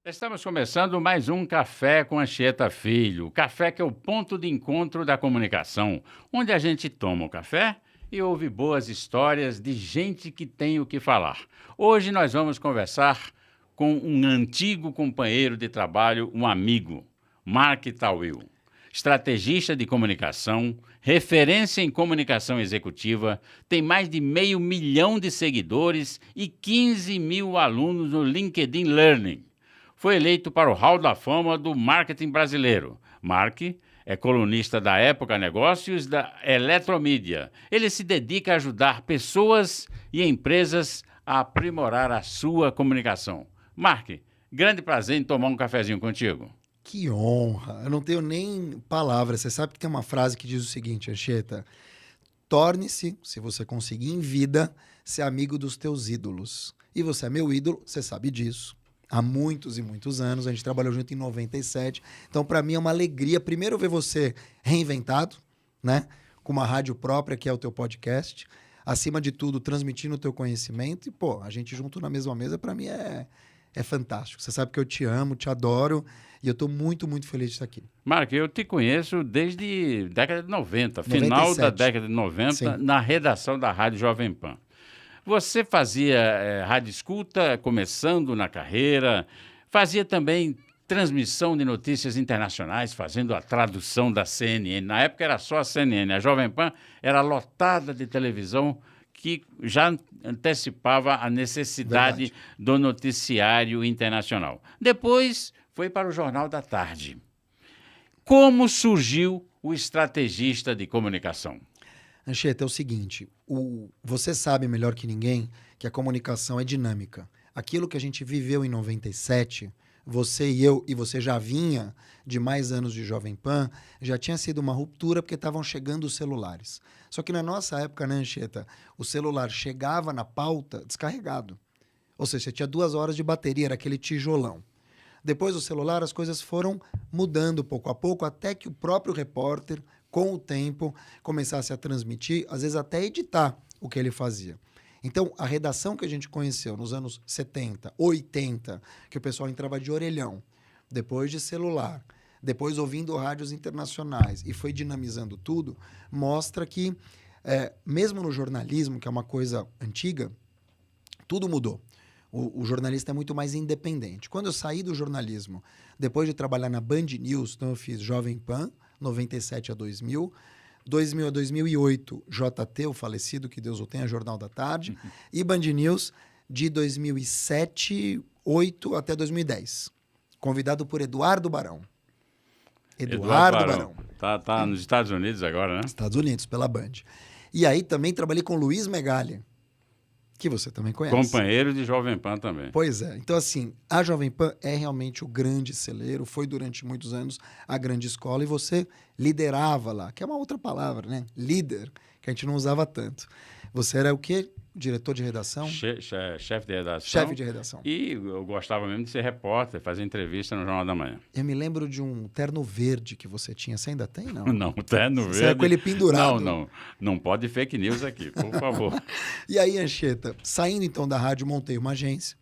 Estamos começando mais um Café com Anchieta Filho. O café que é o ponto de encontro da comunicação, onde a gente toma o café e ouve boas histórias de gente que tem o que falar. Hoje nós vamos conversar com um antigo companheiro de trabalho, um amigo, Mark Tawil. Estrategista de comunicação, referência em comunicação executiva, tem mais de 500 mil de seguidores e 15 mil alunos no LinkedIn Learning. Foi eleito para o Hall da Fama do marketing brasileiro. Mark é colunista da Época Negócios da Eletromídia. Ele se dedica a ajudar pessoas e empresas a aprimorar a sua comunicação. Mark, grande prazer em tomar um cafezinho contigo. Que honra! Eu não tenho nem palavras. Você sabe que tem uma frase que diz o seguinte, Anchieta: torne-se, se você conseguir em vida, ser amigo dos teus ídolos. E você é meu ídolo, você sabe disso. Há muitos e muitos anos, a gente trabalhou junto em 97. Então, para mim, é uma alegria, primeiro, ver você reinventado, né? Com uma rádio própria, que é o teu podcast. Acima de tudo, transmitindo o teu conhecimento. E, pô, a gente junto na mesma mesa, para mim, é fantástico. Você sabe que eu te amo, te adoro. E eu estou muito, muito feliz de estar aqui. Mark, eu te conheço desde década de 90, 97. final da década de 90, Sim. na redação da Rádio Jovem Pan. Você fazia rádio escuta, começando na carreira, fazia também transmissão de notícias internacionais, fazendo a tradução da CNN. Na época era só a CNN, a Jovem Pan era lotada de televisão que já antecipava a necessidade do noticiário internacional. Depois foi para o Jornal da Tarde. Como surgiu o estrategista de comunicação? Anchieta, é o seguinte, você sabe melhor que ninguém que a comunicação é dinâmica. Aquilo que a gente viveu em 97, você e eu, e você já vinha de mais anos de Jovem Pan, já tinha sido uma ruptura porque estavam chegando os celulares. Só que na nossa época, né, Anchieta, o celular chegava na pauta descarregado. Ou seja, você tinha 2 horas de bateria, era aquele tijolão. Depois do celular, as coisas foram mudando pouco a pouco, até que o próprio repórter, com o tempo, começasse a transmitir, às vezes até editar o que ele fazia. Então, a redação que a gente conheceu nos anos 70, 80, que o pessoal entrava de orelhão, depois de celular, depois ouvindo rádios internacionais e foi dinamizando tudo, mostra que, mesmo no jornalismo, que é uma coisa antiga, tudo mudou. O jornalista é muito mais independente. Quando eu saí do jornalismo, depois de trabalhar na Band News, então eu fiz Jovem Pan, 97 a 2000, 2000 a 2008, JT, o falecido, que Deus o tenha, Jornal da Tarde, e Band News de 2007, 2008 até 2010. Convidado por Eduardo Barão. Eduardo Barão. Tá nos Estados Unidos agora, né? Estados Unidos, pela Band. E aí também trabalhei com Luiz Megali, que você também conhece. Companheiro de Jovem Pan também. Pois é. Então, assim, a Jovem Pan é realmente o grande celeiro, foi durante muitos anos a grande escola e você liderava lá, que é uma outra palavra, né? Líder, que a gente não usava tanto. Você era o quê? Diretor de redação? Chefe de redação. Chefe de redação. E eu gostava mesmo de ser repórter, fazer entrevista no Jornal da Manhã. Eu me lembro de um terno verde que você tinha. Você ainda tem, não? Não, terno verde. Você é com ele pendurado. Não pode fake news aqui, por favor. E aí, Anchieta, saindo então da rádio, montei uma agência.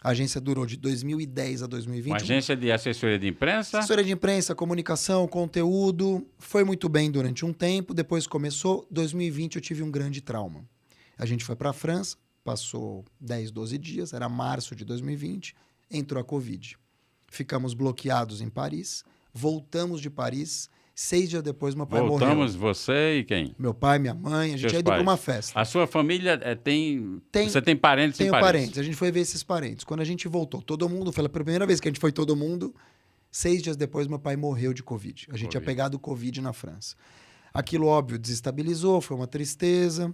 A agência durou de 2010 a 2020. Uma agência de assessoria de imprensa? Assessoria de imprensa, comunicação, conteúdo. Foi muito bem durante um tempo. Depois começou. 2020 eu tive um grande trauma. A gente foi para a França, passou 10, 12 dias, era março de 2020, entrou a Covid. Ficamos bloqueados em Paris, voltamos de Paris, 6 dias depois meu pai morreu. Voltamos, você e quem? Meu pai, minha mãe, a gente Seus ia ido para pais. uma festa. A sua família Você tem parentes em Tenho Paris? parentes, a gente foi ver esses parentes. Quando a gente voltou, todo mundo, foi a primeira vez que a gente foi todo mundo, 6 dias depois meu pai morreu de Covid. A gente tinha pegado Covid na França. Aquilo, óbvio, desestabilizou, foi uma tristeza.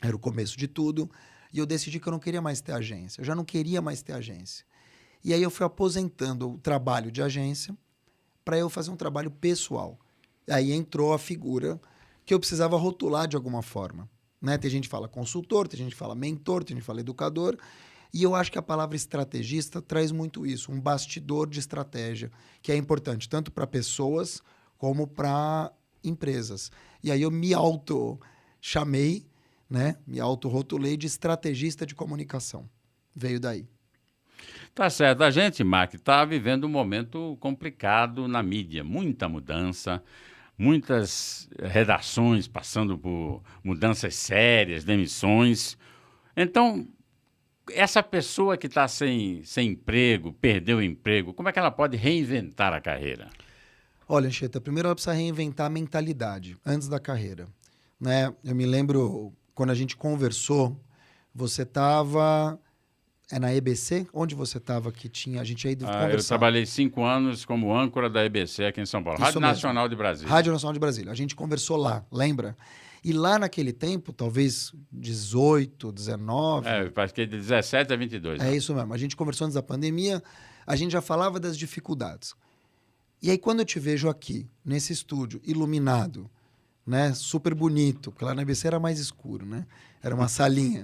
Era o começo de tudo. E eu decidi que eu não queria mais ter agência. Eu já não queria mais ter agência. E aí eu fui aposentando o trabalho de agência para eu fazer um trabalho pessoal. Aí entrou a figura que eu precisava rotular de alguma forma. Né? Tem gente que fala consultor, tem gente que fala mentor, tem gente que fala educador. E eu acho que a palavra estrategista traz muito isso, um bastidor de estratégia, que é importante tanto para pessoas como para empresas. E aí eu me auto-chamei, né? Me autorrotulei de estrategista de comunicação. Veio daí. Tá certo. A gente, Mark, está vivendo um momento complicado na mídia. Muita mudança, muitas redações passando por mudanças sérias, demissões. Então, essa pessoa que está sem emprego, perdeu o emprego, como é que ela pode reinventar a carreira? Olha, Anchieta, primeiro ela precisa reinventar a mentalidade antes da carreira, né? Eu me lembro quando a gente conversou, você estava na EBC? Onde você estava que tinha a gente ia Eu conversar? trabalhei 5 anos como âncora da EBC aqui em São Paulo, Isso Rádio mesmo. Nacional de Brasília. Rádio Nacional de Brasília. A gente conversou lá, lembra? E lá naquele tempo, talvez 18, 19. Acho que de 17 a 22. É isso mesmo. A gente conversou antes da pandemia, a gente já falava das dificuldades. E aí, quando eu te vejo aqui, nesse estúdio, iluminado, né, super bonito, porque lá na EBC era mais escuro, né? Era uma salinha.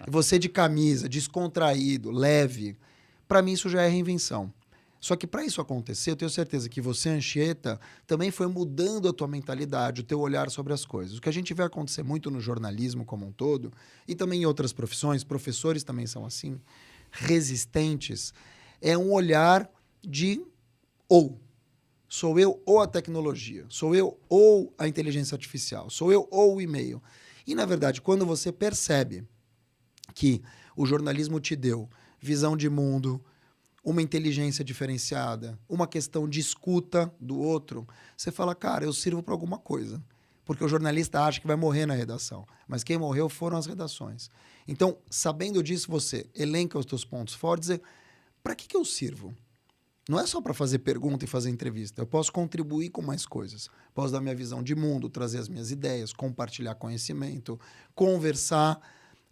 E você de camisa, descontraído, leve. Para mim, isso já é reinvenção. Só que para isso acontecer, eu tenho certeza que você, Anchieta, também foi mudando a tua mentalidade, o teu olhar sobre as coisas. O que a gente vê acontecer muito no jornalismo como um todo, e também em outras profissões, professores também são assim, resistentes, é um olhar de ou. Sou eu ou a tecnologia, sou eu ou a inteligência artificial, sou eu ou o e-mail. E, na verdade, quando você percebe que o jornalismo te deu visão de mundo, uma inteligência diferenciada, uma questão de escuta do outro, você fala, cara, eu sirvo para alguma coisa. Porque o jornalista acha que vai morrer na redação. Mas quem morreu foram as redações. Então, sabendo disso, você elenca os teus pontos fortes e para que eu sirvo? Não é só para fazer pergunta e fazer entrevista. Eu posso contribuir com mais coisas. Posso dar minha visão de mundo, trazer as minhas ideias, compartilhar conhecimento, conversar,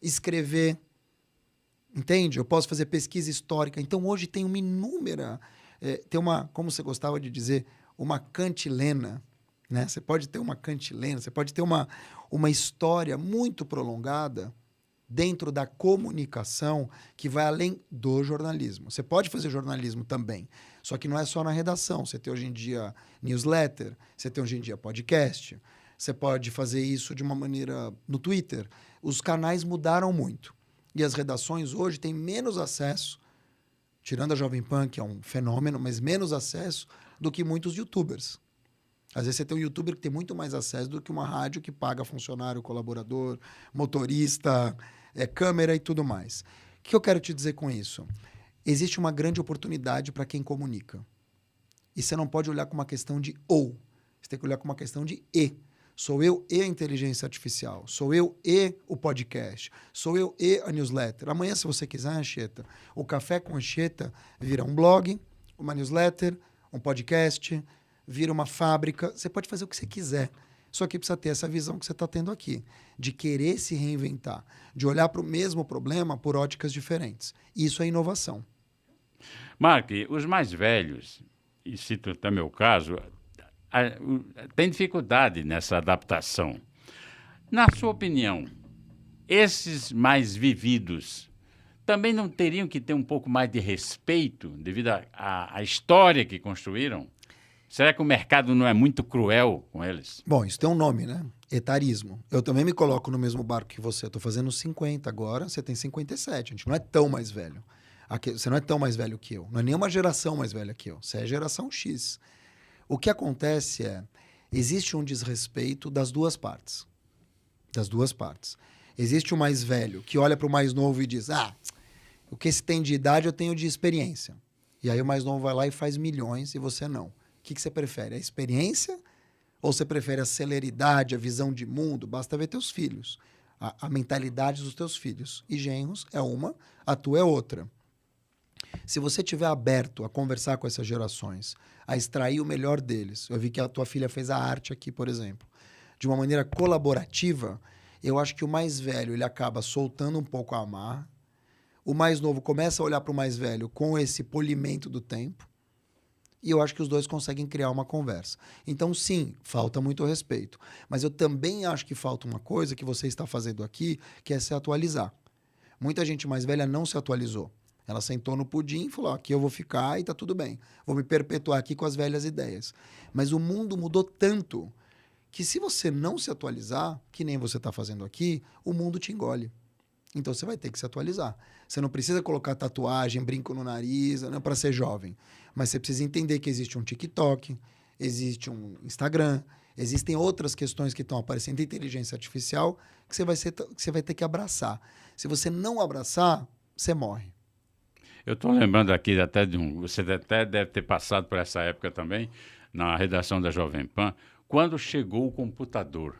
escrever. Entende? Eu posso fazer pesquisa histórica. Então, hoje tem uma inúmera... tem uma, como você gostava de dizer, uma cantilena. Né? Você pode ter uma cantilena, você pode ter uma história muito prolongada dentro da comunicação que vai além do jornalismo. Você pode fazer jornalismo também, só que não é só na redação. Você tem hoje em dia newsletter, você tem hoje em dia podcast, você pode fazer isso de uma maneira no Twitter. Os canais mudaram muito. E as redações hoje têm menos acesso, tirando a Jovem Pan, que é um fenômeno, mas menos acesso do que muitos youtubers. Às vezes você tem um youtuber que tem muito mais acesso do que uma rádio que paga funcionário, colaborador, motorista, câmera e tudo mais. O que eu quero te dizer com isso? Existe uma grande oportunidade para quem comunica. E você não pode olhar com uma questão de ou. Você tem que olhar com uma questão de e. Sou eu e a inteligência artificial. Sou eu e o podcast. Sou eu e a newsletter. Amanhã, se você quiser, Anchieta, o Café com Anchieta vira um blog, uma newsletter, um podcast, vira uma fábrica. Você pode fazer o que você quiser. Só que precisa ter essa visão que você está tendo aqui, de querer se reinventar, de olhar para o mesmo problema por óticas diferentes. Isso é inovação. Mark, os mais velhos, e cito até meu caso, têm dificuldade nessa adaptação. Na sua opinião, esses mais vividos também não teriam que ter um pouco mais de respeito devido à história que construíram? Será que o mercado não é muito cruel com eles? Bom, isso tem um nome, né? Etarismo. Eu também me coloco no mesmo barco que você. Eu tô fazendo 50 agora, você tem 57. A gente não é tão mais velho. Você não é tão mais velho que eu. Não é nenhuma geração mais velha que eu. Você é geração X. O que acontece é, existe um desrespeito das duas partes. Das duas partes. Existe o mais velho que olha para o mais novo e diz, o que esse tem de idade eu tenho de experiência. E aí o mais novo vai lá e faz milhões e você não. O que você prefere? A experiência ou você prefere a celeridade, a visão de mundo? Basta ver teus filhos. A mentalidade dos teus filhos. E genros é uma, a tua é outra. Se você estiver aberto a conversar com essas gerações, a extrair o melhor deles, eu vi que a tua filha fez a arte aqui, por exemplo, de uma maneira colaborativa, eu acho que o mais velho ele acaba soltando um pouco a amarra, o mais novo começa a olhar para o mais velho com esse polimento do tempo, e eu acho que os dois conseguem criar uma conversa. Então, sim, falta muito respeito. Mas eu também acho que falta uma coisa que você está fazendo aqui, que é se atualizar. Muita gente mais velha não se atualizou. Ela sentou no pudim e falou, aqui eu vou ficar e tá tudo bem. Vou me perpetuar aqui com as velhas ideias. Mas o mundo mudou tanto que se você não se atualizar, que nem você está fazendo aqui, o mundo te engole. Então você vai ter que se atualizar. Você não precisa colocar tatuagem, brinco no nariz, não é para ser jovem. Mas você precisa entender que existe um TikTok, existe um Instagram, existem outras questões que estão aparecendo de inteligência artificial que você vai ter que abraçar. Se você não abraçar, você morre. Eu estou lembrando aqui até você até deve ter passado por essa época também, na redação da Jovem Pan, quando chegou o computador,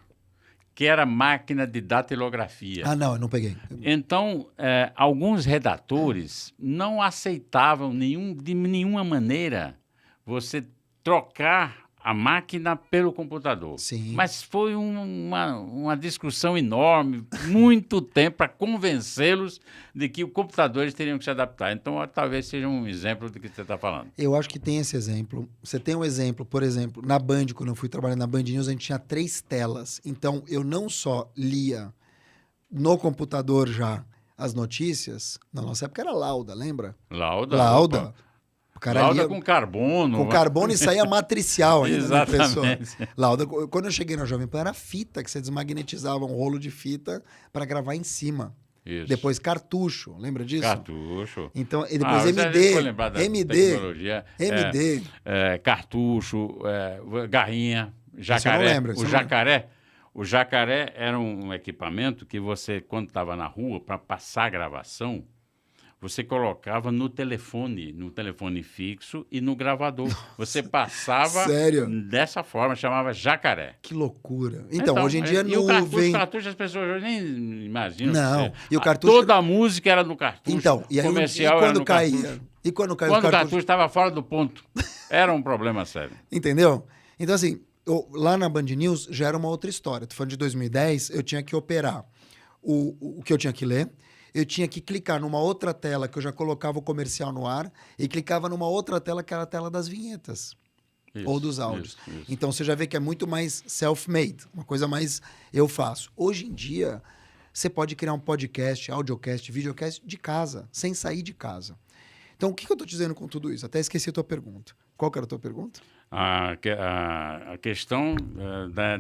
que era máquina de datilografia. Ah, não, eu não peguei. Então, alguns redatores não aceitavam de nenhuma maneira você trocar a máquina pelo computador. Sim. Mas foi uma discussão enorme, muito tempo para convencê-los de que os computadores teriam que se adaptar. Então, talvez seja um exemplo do que você está falando. Eu acho que tem esse exemplo. Você tem um exemplo, por exemplo, na Band, quando eu fui trabalhar na Band News, a gente tinha 3 telas. Então, eu não só lia no computador já as notícias, na nossa época era Lauda, lembra? Lauda. Lauda. Lauda com carbono. Com carbono e saía matricial ainda na impressora. Exatamente. Lauda, quando eu cheguei na Jovem Pan, era fita, que você desmagnetizava um rolo de fita para gravar em cima. Isso. Depois cartucho, lembra disso? Cartucho. Então, e depois MD. Cartucho, garrinha, jacaré. O jacaré era um equipamento que você, quando estava na rua, para passar a gravação, você colocava no telefone fixo e no gravador. Você passava dessa forma, chamava jacaré. Que loucura. Então hoje em dia nuvem... O cartucho as pessoas nem imaginam. Não, e o cartucho... Toda a música era no cartucho. Então, e aí, comercial quando era no caía? cartucho. E quando caía quando o cartucho estava fora do ponto, era um problema sério. Entendeu? Então, assim, lá na Band News já era uma outra história. Tô falando de 2010, eu tinha que operar o que eu tinha que ler, eu tinha que clicar numa outra tela que eu já colocava o comercial no ar e clicava numa outra tela que era a tela das vinhetas. Ou dos áudios. Isso. Então você já vê que é muito mais self-made, uma coisa mais eu faço. Hoje em dia, você pode criar um podcast, audiocast, videocast de casa, sem sair de casa. Então o que eu estou dizendo com tudo isso? Até esqueci a tua pergunta. Qual que era a tua pergunta? A questão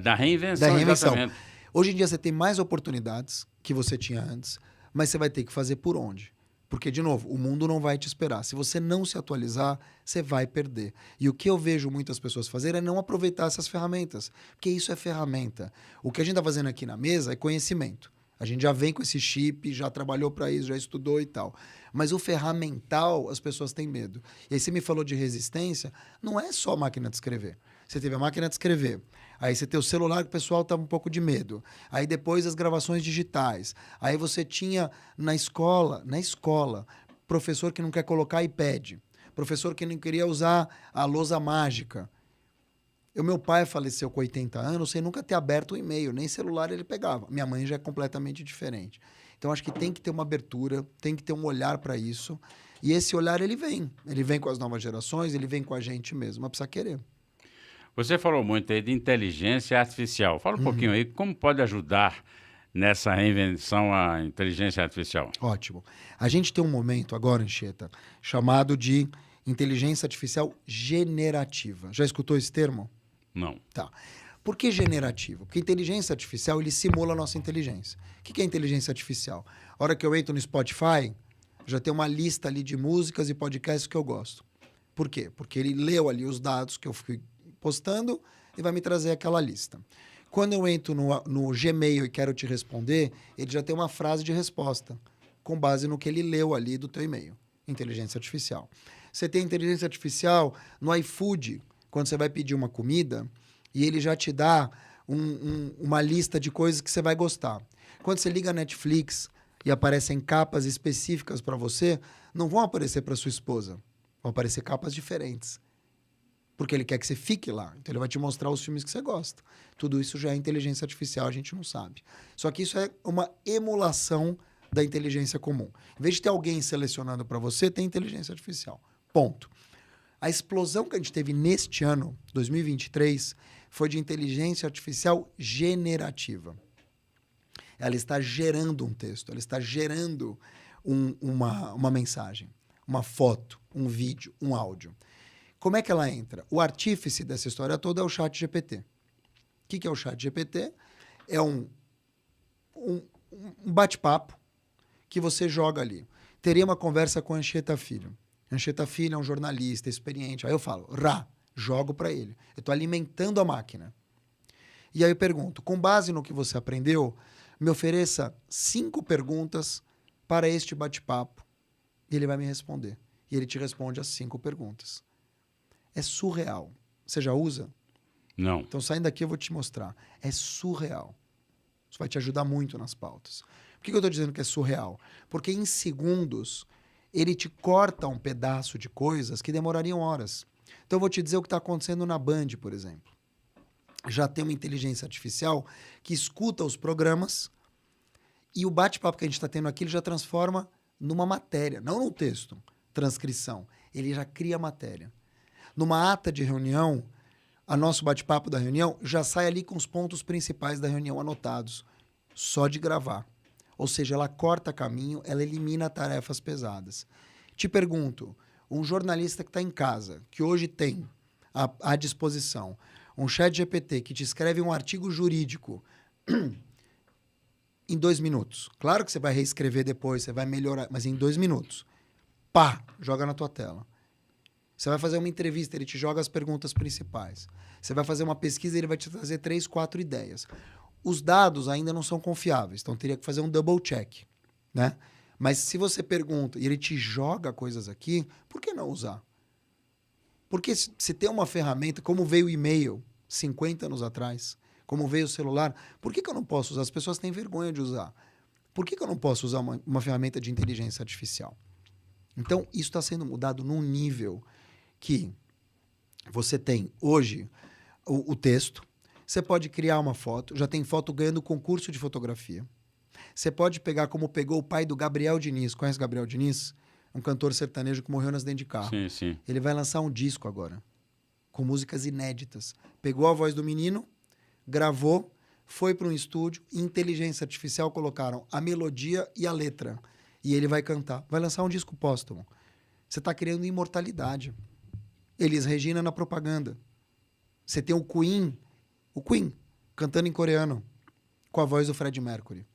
da reinvenção. Da reinvenção. Exatamente. Hoje em dia você tem mais oportunidades que você tinha antes, mas você vai ter que fazer por onde? Porque, de novo, o mundo não vai te esperar. Se você não se atualizar, você vai perder. E o que eu vejo muitas pessoas fazerem é não aproveitar essas ferramentas. Porque isso é ferramenta. O que a gente está fazendo aqui na mesa é conhecimento. A gente já vem com esse chip, já trabalhou para isso, já estudou e tal. Mas o ferramental, as pessoas têm medo. E aí você me falou de resistência, não é só máquina de escrever. Você teve a máquina de escrever. Aí você tem o celular que o pessoal tá um pouco de medo. Aí depois as gravações digitais. Aí você tinha na escola, professor que não quer colocar iPad. Professor que não queria usar a lousa mágica. Meu pai faleceu com 80 anos sem nunca ter aberto o e-mail, nem celular ele pegava. Minha mãe já é completamente diferente. Então, acho que tem que ter uma abertura, tem que ter um olhar para isso. E esse olhar, ele vem com as novas gerações, ele vem com a gente mesmo, mas precisa querer. Você falou muito aí de inteligência artificial. Fala um pouquinho aí, como pode ajudar nessa reinvenção a inteligência artificial? Ótimo. A gente tem um momento agora, Anchieta, chamado de inteligência artificial generativa. Já escutou esse termo? Não. Tá. Por que generativa? Porque inteligência artificial, ele simula a nossa inteligência. O que é inteligência artificial? A hora que eu entro no Spotify, já tem uma lista ali de músicas e podcasts que eu gosto. Por quê? Porque ele leu ali os dados que eu fui postando e vai me trazer aquela lista. Quando eu entro no Gmail e quero te responder, ele já tem uma frase de resposta, com base no que ele leu ali do teu e-mail. Inteligência artificial. Você tem inteligência artificial no iFood, quando você vai pedir uma comida, e ele já te dá uma lista de coisas que você vai gostar. Quando você liga a Netflix e aparecem capas específicas para você, não vão aparecer para sua esposa. Vão aparecer capas diferentes. Porque ele quer que você fique lá. Então ele vai te mostrar os filmes que você gosta. Tudo isso já é inteligência artificial, a gente não sabe. Só que isso é uma emulação da inteligência comum. Em vez de ter alguém selecionando para você, tem inteligência artificial. Ponto. A explosão que a gente teve neste ano, 2023, foi de inteligência artificial generativa. Ela está gerando um texto, ela está gerando uma mensagem, uma foto, um vídeo, um áudio. Como é que ela entra? O artífice dessa história toda é o ChatGPT. O que é o ChatGPT? É um bate-papo que você joga ali. Teria uma conversa com Anchieta Filho. Anchieta Filho é um jornalista experiente. Aí eu falo, jogo para ele. Eu estou alimentando a máquina. E aí eu pergunto, com base no que você aprendeu, me ofereça 5 perguntas para este bate-papo. E ele vai me responder. E ele te responde as 5 perguntas. É surreal. Você já usa? Não. Então, saindo daqui, eu vou te mostrar. É surreal. Isso vai te ajudar muito nas pautas. Por que eu estou dizendo que é surreal? Porque em segundos, ele te corta um pedaço de coisas que demorariam horas. Então, eu vou te dizer o que está acontecendo na Band, por exemplo. Já tem uma inteligência artificial que escuta os programas e o bate-papo que a gente está tendo aqui, ele já transforma numa matéria, não num texto, transcrição. Ele já cria matéria. Numa ata de reunião, a nosso bate-papo da reunião já sai ali com os pontos principais da reunião anotados, só de gravar. Ou seja, ela corta caminho, ela elimina tarefas pesadas. Te pergunto, um jornalista que está em casa, que hoje tem à disposição um chat GPT que te escreve um artigo jurídico em 2 minutos. Claro que você vai reescrever depois, você vai melhorar, mas em 2 minutos. Pá, joga na tua tela. Você vai fazer uma entrevista, ele te joga as perguntas principais. Você vai fazer uma pesquisa, ele vai te trazer 3, 4 ideias. Os dados ainda não são confiáveis, então teria que fazer um double check, né? Mas se você pergunta e ele te joga coisas aqui, por que não usar? Porque se tem uma ferramenta, como veio o e-mail 50 anos atrás, como veio o celular, por que eu não posso usar? As pessoas têm vergonha de usar. Por que eu não posso usar uma ferramenta de inteligência artificial? Então, isso está sendo mudado num nível que você tem hoje o texto, você pode criar uma foto, já tem foto ganhando concurso de fotografia. Você pode pegar como pegou o pai do Gabriel Diniz. Conhece Gabriel Diniz? Um cantor sertanejo que morreu no acidente de carro. Sim, sim. Ele vai lançar um disco agora, com músicas inéditas. Pegou a voz do menino, gravou, foi para um estúdio, e inteligência artificial colocaram a melodia e a letra. E ele vai cantar. Vai lançar um disco póstumo. Você está criando imortalidade. Elis Regina na propaganda. Você tem o Queen, cantando em coreano, com a voz do Fred Mercury.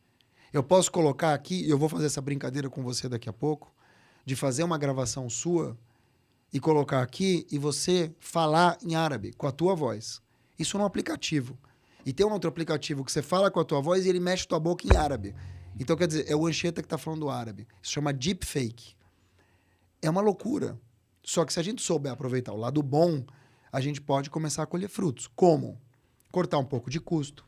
Eu posso colocar aqui, e eu vou fazer essa brincadeira com você daqui a pouco, de fazer uma gravação sua e colocar aqui e você falar em árabe com a tua voz. Isso num aplicativo. E tem um outro aplicativo que você fala com a tua voz e ele mexe tua boca em árabe. Então, quer dizer, é o Anchieta que está falando árabe. Isso chama deepfake. É uma loucura. Só que se a gente souber aproveitar o lado bom, a gente pode começar a colher frutos. Como? Cortar um pouco de custo.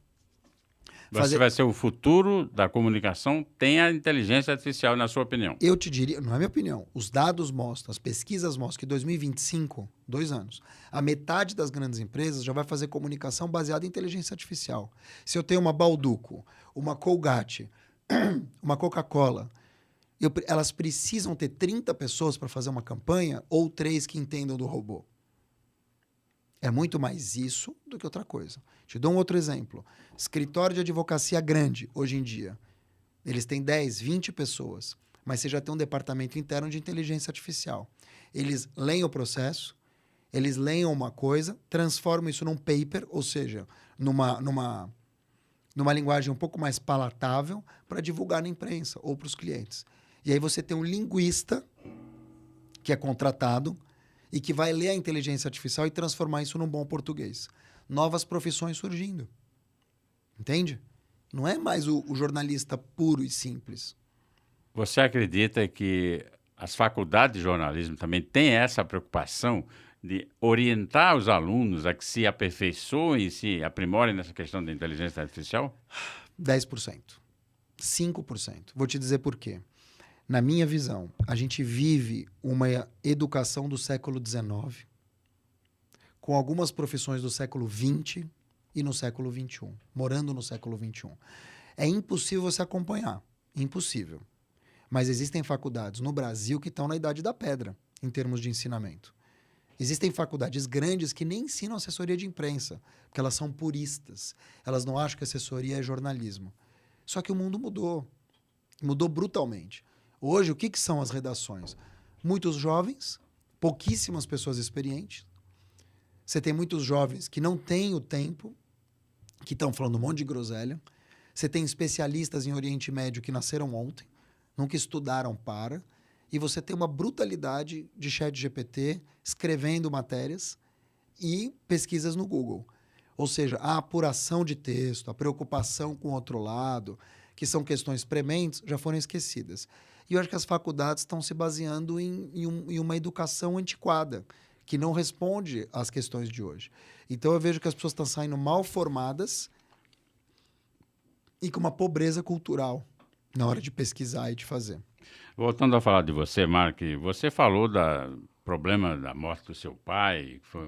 Você vai ser o futuro da comunicação, tem a inteligência artificial, na sua opinião? Eu te diria, não é minha opinião, os dados mostram, as pesquisas mostram que em 2025, 2 anos, a metade das grandes empresas já vai fazer comunicação baseada em inteligência artificial. Se eu tenho uma Balduco, uma Colgate, uma Coca-Cola, elas precisam ter 30 pessoas para fazer uma campanha ou 3 que entendam do robô. É muito mais isso do que outra coisa. Te dou um outro exemplo. Escritório de advocacia grande, hoje em dia. Eles têm 10, 20 pessoas, mas você já tem um departamento interno de inteligência artificial. Eles leem o processo, eles leem uma coisa, transformam isso num paper, ou seja, numa linguagem um pouco mais palatável para divulgar na imprensa ou para os clientes. E aí você tem um linguista que é contratado e que vai ler a inteligência artificial e transformar isso num bom português. Novas profissões surgindo. Entende? Não é mais o jornalista puro e simples. Você acredita que as faculdades de jornalismo também têm essa preocupação de orientar os alunos a que se aperfeiçoem e se aprimorem nessa questão da inteligência artificial? 10%. 5%. Vou te dizer por quê. Na minha visão, a gente vive uma educação do século XIX, com algumas profissões do século XX e no século XXI, morando no século XXI. É impossível você acompanhar, impossível. Mas existem faculdades no Brasil que estão na idade da pedra, em termos de ensinamento. Existem faculdades grandes que nem ensinam assessoria de imprensa, porque elas são puristas. Elas não acham que assessoria é jornalismo. Só que o mundo mudou. Mudou brutalmente. Hoje, o que são as redações? Muitos jovens, pouquíssimas pessoas experientes. Você tem muitos jovens que não têm o tempo, que estão falando um monte de groselha. Você tem especialistas em Oriente Médio que nasceram ontem. nunca estudaram para, e você tem uma brutalidade de ChatGPT escrevendo matérias e pesquisas no Google. Ou seja, a apuração de texto, a preocupação com o outro lado, que são questões prementes, já foram esquecidas. E eu acho que as faculdades estão se baseando em uma educação antiquada, que não responde às questões de hoje. Então eu vejo que as pessoas estão saindo mal formadas e com uma pobreza cultural na hora de pesquisar e de fazer. Voltando a falar de você, Mark, você falou do problema da morte do seu pai, que foi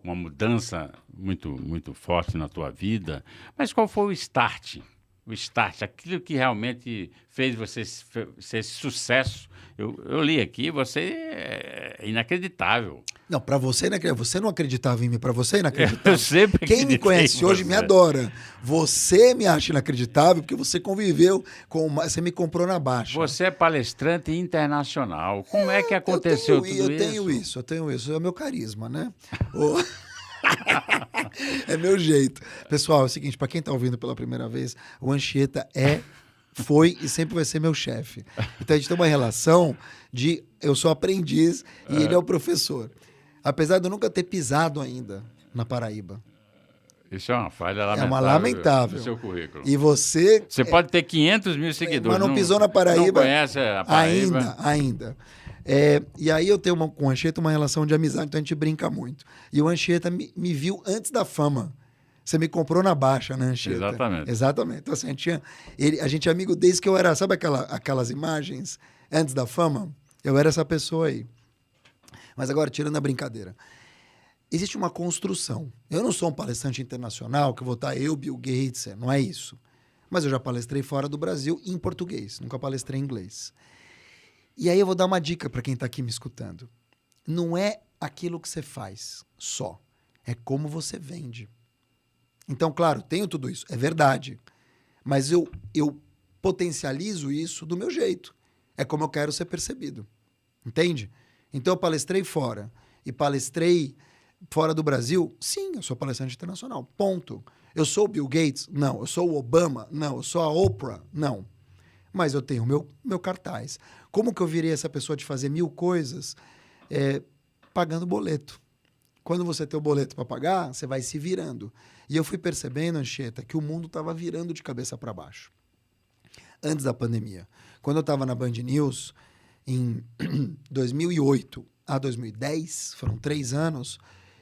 uma mudança muito forte na tua vida. Mas qual foi o start? O start, aquilo que realmente fez você ser esse sucesso. Eu li aqui, você é inacreditável. Não, para você é inacreditável. Você não acreditava em mim, para você é inacreditável. Eu sempre Quem me acreditei conhece em hoje você. me adora. Você me acha inacreditável porque você conviveu com... Você me comprou na baixa. Você é palestrante internacional. Como é que aconteceu tudo isso? Eu tenho isso. É o meu carisma, né? É meu jeito. Pessoal, é o seguinte, para quem está ouvindo pela primeira vez, o Anchieta foi e sempre vai ser meu chefe. Então a gente tem uma relação de eu sou aprendiz e ele é o professor. Apesar de eu nunca ter pisado ainda na Paraíba. Isso é uma falha lamentável, É uma lamentável. no seu currículo. E você... Você pode ter 500 mil seguidores. Mas não pisou na Paraíba. Não conhece a Paraíba. Ainda. E aí eu tenho com o Anchieta uma relação de amizade, então a gente brinca muito. E o Anchieta me viu antes da fama. Você me comprou na baixa, né, Anchieta? Exatamente. Então, assim, a gente é amigo desde que eu era... Sabe aquelas imagens antes da fama? Eu era essa pessoa aí. Mas agora, tirando a brincadeira, existe uma construção. Eu não sou um palestrante internacional que vou estar Bill Gates, não é isso. Mas eu já palestrei fora do Brasil em português, nunca palestrei em inglês. E aí eu vou dar uma dica para quem está aqui me escutando. Não é aquilo que você faz só, é como você vende. Então, claro, tenho tudo isso, é verdade. Mas eu potencializo isso do meu jeito. É como eu quero ser percebido. Entende? Então eu palestrei fora e palestrei fora do Brasil. Sim, eu sou palestrante internacional. Ponto. Eu sou o Bill Gates? Não. Eu sou o Obama? Não. Eu sou a Oprah? Não. Mas eu tenho o meu cartaz. Como que eu virei essa pessoa de fazer 1000 coisas pagando boleto? Quando você tem o boleto para pagar, você vai se virando. E eu fui percebendo, Anchieta, que o mundo estava virando de cabeça para baixo. Antes da pandemia. Quando eu estava na Band News, em 2008 a 2010, foram 3 anos,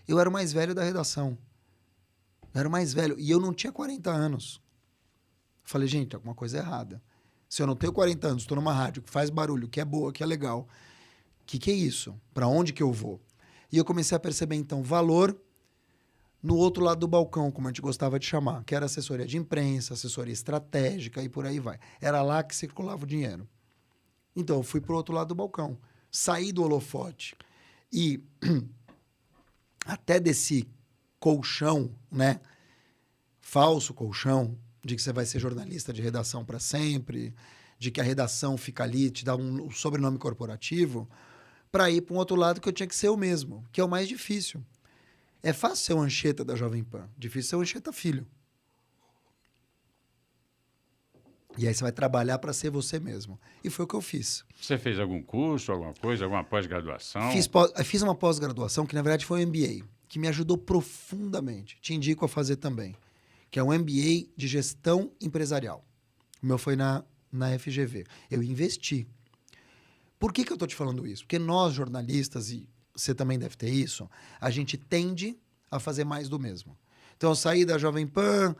eu era o mais velho da redação. Eu era o mais velho. E eu não tinha 40 anos. Falei, gente, alguma coisa errada. Se eu não tenho 40 anos, estou numa rádio que faz barulho, que é boa, que é legal, que é isso? Para onde que eu vou? E eu comecei a perceber, então, valor no outro lado do balcão, como a gente gostava de chamar, que era assessoria de imprensa, assessoria estratégica e por aí vai. Era lá que circulava o dinheiro. Então, eu fui para o outro lado do balcão. Saí do holofote. E até desse colchão, né? Falso colchão, de que você vai ser jornalista de redação para sempre, de que a redação fica ali, te dá um sobrenome corporativo, para ir para um outro lado que eu tinha que ser eu mesmo, que é o mais difícil. É fácil ser o Anchieta da Jovem Pan, difícil ser o Anchieta filho. E aí você vai trabalhar para ser você mesmo. E foi o que eu fiz. Você fez algum curso, alguma coisa, alguma pós-graduação? Fiz uma pós-graduação, que na verdade foi um MBA, que me ajudou profundamente. Te indico a fazer também. Que é um MBA de gestão empresarial. O meu foi na FGV. Eu investi. Por que eu estou te falando isso? Porque nós, jornalistas, e você também deve ter isso, a gente tende a fazer mais do mesmo. Então, eu saí da Jovem Pan,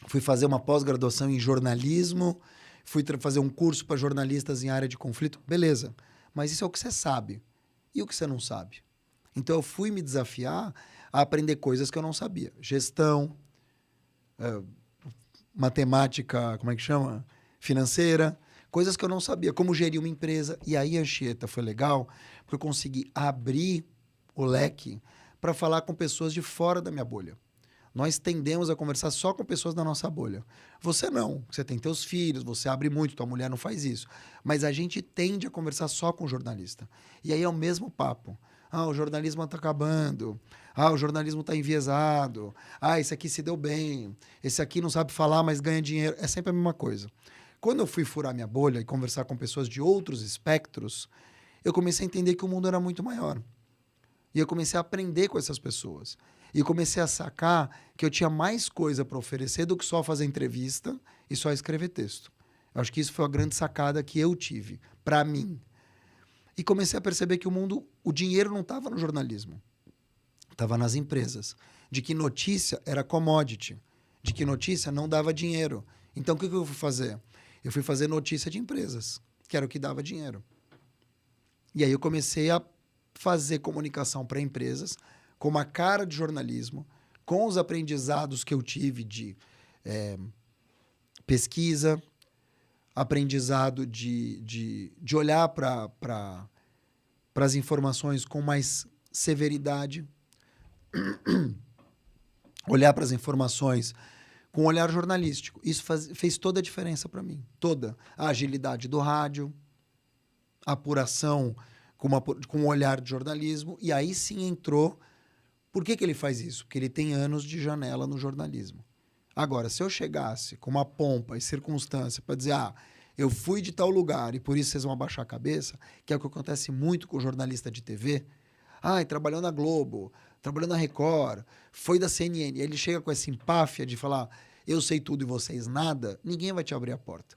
fui fazer uma pós-graduação em jornalismo, fui fazer um curso para jornalistas em área de conflito. Beleza, mas isso é o que você sabe. E o que você não sabe? Então, eu fui me desafiar a aprender coisas que eu não sabia. Gestão, matemática, como é que chama? Financeira. Coisas que eu não sabia, como gerir uma empresa. E aí, Anchieta, foi legal, porque eu consegui abrir o leque para falar com pessoas de fora da minha bolha. Nós tendemos a conversar só com pessoas da nossa bolha. Você não, você tem teus filhos, você abre muito, tua mulher não faz isso. Mas a gente tende a conversar só com o jornalista. E aí é o mesmo papo. Ah, o jornalismo está acabando. Ah, o jornalismo está enviesado. Ah, esse aqui se deu bem. Esse aqui não sabe falar, mas ganha dinheiro. É sempre a mesma coisa. Quando eu fui furar minha bolha e conversar com pessoas de outros espectros, eu comecei a entender que o mundo era muito maior. E eu comecei a aprender com essas pessoas. E comecei a sacar que eu tinha mais coisa para oferecer do que só fazer entrevista e só escrever texto. Eu acho que isso foi a grande sacada que eu tive, para mim. E comecei a perceber que o dinheiro não estava no jornalismo, estava nas empresas. De que notícia era commodity, de que notícia não dava dinheiro. Então, o que eu fui fazer? Eu fui fazer notícia de empresas, que era o que dava dinheiro. E aí eu comecei a fazer comunicação para empresas com uma cara de jornalismo, com os aprendizados que eu tive de pesquisa, aprendizado de olhar para as informações com mais severidade, olhar para as informações com um olhar jornalístico. Isso fez toda a diferença para mim. Toda. A agilidade do rádio, a apuração com um olhar de jornalismo. E aí sim entrou... Por que ele faz isso? Porque ele tem anos de janela no jornalismo. Agora, se eu chegasse com uma pompa e circunstância para dizer, eu fui de tal lugar e por isso vocês vão abaixar a cabeça, que é o que acontece muito com o jornalista de TV, trabalhou na Globo, trabalhou na Record, foi da CNN, e ele chega com essa empáfia de falar, eu sei tudo e vocês nada, ninguém vai te abrir a porta.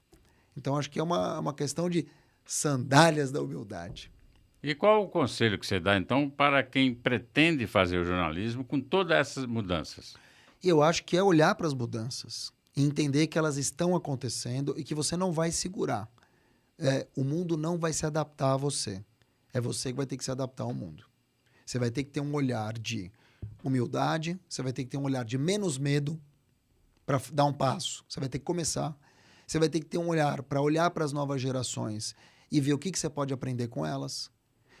Então, acho que é uma questão de sandálias da humildade. E qual o conselho que você dá, então, para quem pretende fazer o jornalismo com todas essas mudanças? Eu acho que é olhar para as mudanças e entender que elas estão acontecendo e que você não vai segurar. O mundo não vai se adaptar a você. É você que vai ter que se adaptar ao mundo. Você vai ter que ter um olhar de humildade, você vai ter que ter um olhar de menos medo para dar um passo. Você vai ter que começar. Você vai ter que ter um olhar para as novas gerações e ver o que você pode aprender com elas.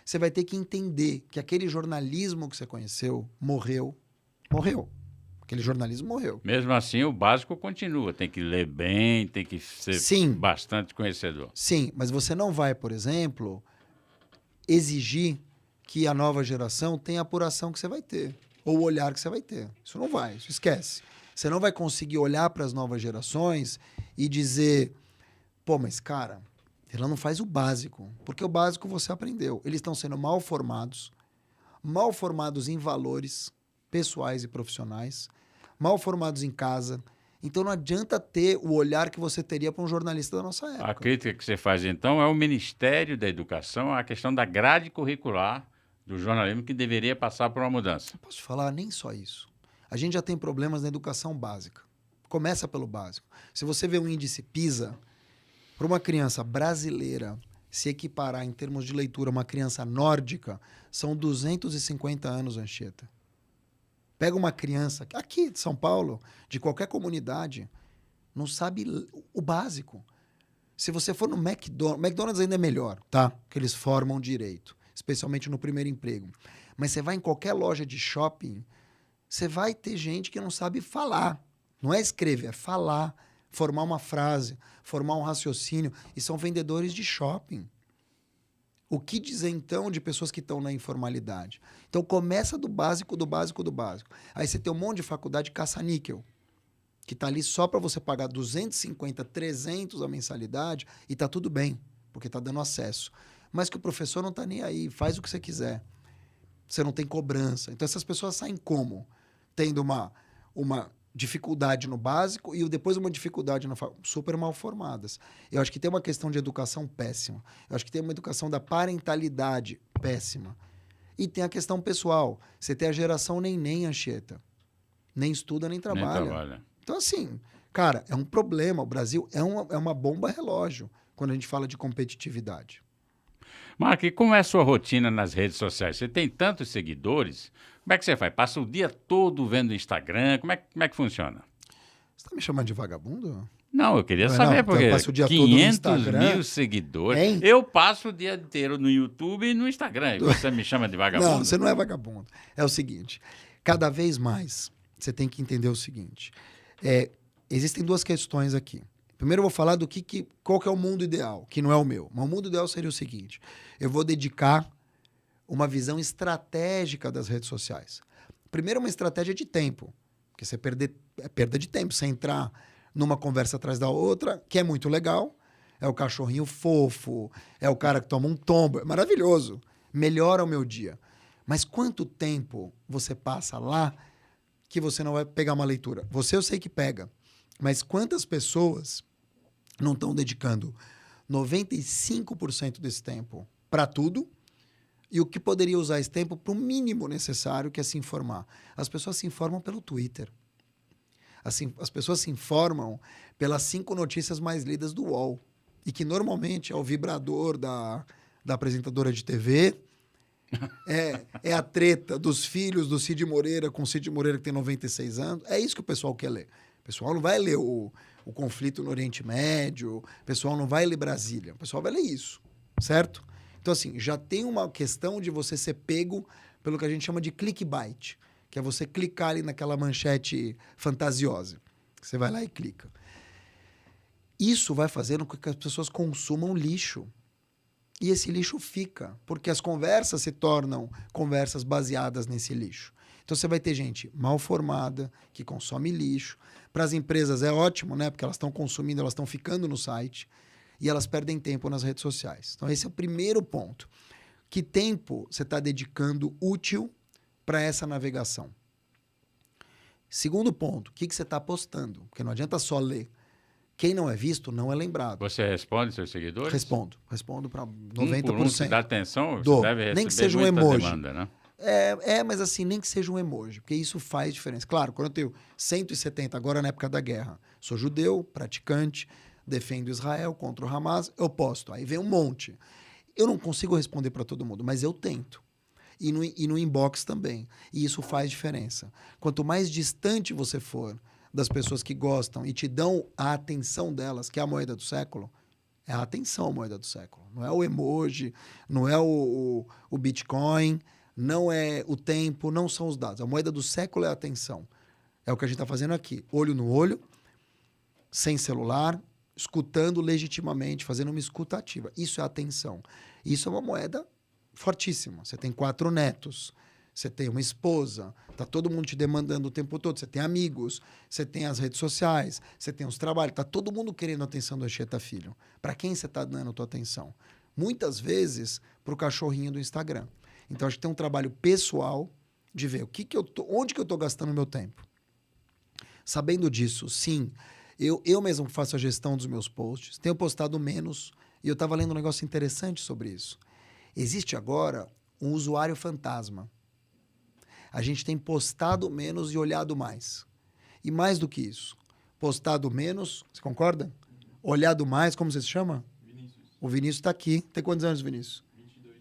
Você vai ter que entender que aquele jornalismo que você conheceu morreu. Morreu. Aquele jornalismo morreu. Mesmo assim, o básico continua. Tem que ler bem, tem que ser bastante conhecedor. Sim, mas você não vai, por exemplo, exigir que a nova geração tenha a apuração que você vai ter, ou o olhar que você vai ter. Isso não vai, isso esquece. Você não vai conseguir olhar para as novas gerações e dizer, mas cara, ela não faz o básico, porque o básico você aprendeu. Eles estão sendo mal formados em valores pessoais e profissionais, mal formados em casa. Então não adianta ter o olhar que você teria para um jornalista da nossa época. A crítica que você faz, então, é o Ministério da Educação, a questão da grade curricular do jornalismo que deveria passar por uma mudança. Posso te falar, nem só isso. A gente já tem problemas na educação básica. Começa pelo básico. Se você vê um índice PISA, para uma criança brasileira se equiparar em termos de leitura a uma criança nórdica, são 250 anos, Anchieta. Pega uma criança aqui de São Paulo, de qualquer comunidade, não sabe o básico. Se você for no McDonald's ainda é melhor, tá? Que eles formam direito, especialmente no primeiro emprego. Mas você vai em qualquer loja de shopping, você vai ter gente que não sabe falar. Não é escrever, é falar, formar uma frase, formar um raciocínio. E são vendedores de shopping. O que dizer, então, de pessoas que estão na informalidade? Então, começa do básico, do básico, do básico. Aí você tem um monte de faculdade caça-níquel, que está ali só para você pagar 250, 300 a mensalidade e está tudo bem, porque está dando acesso. Mas que o professor não está nem aí, faz o que você quiser. Você não tem cobrança. Então, essas pessoas saem como? Tendo uma dificuldade no básico e depois uma dificuldade super mal formadas. Eu acho que tem uma questão de educação péssima. Eu acho que tem uma educação da parentalidade péssima. E tem a questão pessoal. Você tem a geração nem Anchieta. Nem estuda, nem trabalha. Então, assim, cara, é um problema. O Brasil é uma bomba relógio quando a gente fala de competitividade. Mark, e como é a sua rotina nas redes sociais? Você tem tantos seguidores, como é que você faz? Passa o dia todo vendo Instagram, como é que funciona? Você está me chamando de vagabundo? Não, eu queria saber, porque 500 mil seguidores, hein? Eu passo o dia inteiro no YouTube e no Instagram, e você me chama de vagabundo? Não, você não é vagabundo. É o seguinte, cada vez mais você tem que entender o seguinte, existem duas questões aqui. Primeiro eu vou falar qual que é o mundo ideal, que não é o meu. Mas o mundo ideal seria o seguinte, eu vou dedicar uma visão estratégica das redes sociais. Primeiro, uma estratégia de tempo, porque você é perda de tempo, você entrar numa conversa atrás da outra, que é muito legal. É o cachorrinho fofo, é o cara que toma um tombo. É maravilhoso. Melhora o meu dia. Mas quanto tempo você passa lá que você não vai pegar uma leitura? Você eu sei que pega. Mas quantas pessoas não estão dedicando 95% desse tempo para tudo e o que poderia usar esse tempo para o mínimo necessário, que é se informar? As pessoas se informam pelo Twitter. Assim, as pessoas se informam pelas 5 notícias mais lidas do UOL. E que normalmente é o vibrador da apresentadora de TV, é a treta dos filhos do Cid Moreira com o Cid Moreira que tem 96 anos. É isso que o pessoal quer ler. O pessoal não vai ler o conflito no Oriente Médio, o pessoal não vai ler Brasília, o pessoal vai ler isso, certo? Então, assim, já tem uma questão de você ser pego pelo que a gente chama de clickbait, que é você clicar ali naquela manchete fantasiosa. Você vai lá e clica. Isso vai fazendo com que as pessoas consumam lixo. E esse lixo fica, porque as conversas se tornam conversas baseadas nesse lixo. Então você vai ter gente mal formada, que consome lixo. Para as empresas é ótimo, né? Porque elas estão consumindo, elas estão ficando no site e elas perdem tempo nas redes sociais. Então esse é o primeiro ponto. Que tempo você está dedicando útil para essa navegação? Segundo ponto, o que você está postando? Porque não adianta só ler. Quem não é visto não é lembrado. Você responde seus seguidores? Respondo para 90%. Por um, se dá atenção, Dou. você deve receber Nem que seja um muita emoji. demanda, né? Mas assim, nem que seja um emoji, porque isso faz diferença. Claro, quando eu tenho 170, agora na época da guerra, sou judeu, praticante, defendo Israel contra o Hamas, eu posto. Aí vem um monte. Eu não consigo responder para todo mundo, mas eu tento. E no inbox também. E isso faz diferença. Quanto mais distante você for das pessoas que gostam e te dão a atenção delas, que é a moeda do século, é a atenção a moeda do século. Não é o emoji, não é o Bitcoin, não é o tempo, não são os dados. A moeda do século é a atenção. É o que a gente está fazendo aqui. Olho no olho, sem celular, escutando legitimamente, fazendo uma escuta ativa. Isso é atenção. Isso é uma moeda fortíssima. Você tem 4 netos, você tem uma esposa, tá todo mundo te demandando o tempo todo, você tem amigos, você tem as redes sociais, você tem os trabalhos, tá todo mundo querendo a atenção do Anchieta Filho. Para quem você tá dando a tua atenção? Muitas vezes pro cachorrinho do Instagram. Então, acho que tem um trabalho pessoal de ver onde que eu tô gastando meu tempo. Sabendo disso, sim, eu mesmo faço a gestão dos meus posts, tenho postado menos, e eu estava lendo um negócio interessante sobre isso. Existe agora um usuário fantasma. A gente tem postado menos e olhado mais. E mais do que isso, postado menos, você concorda? Olhado mais, como você se chama? Vinícius. O Vinícius está aqui. Tem quantos anos, Vinícius?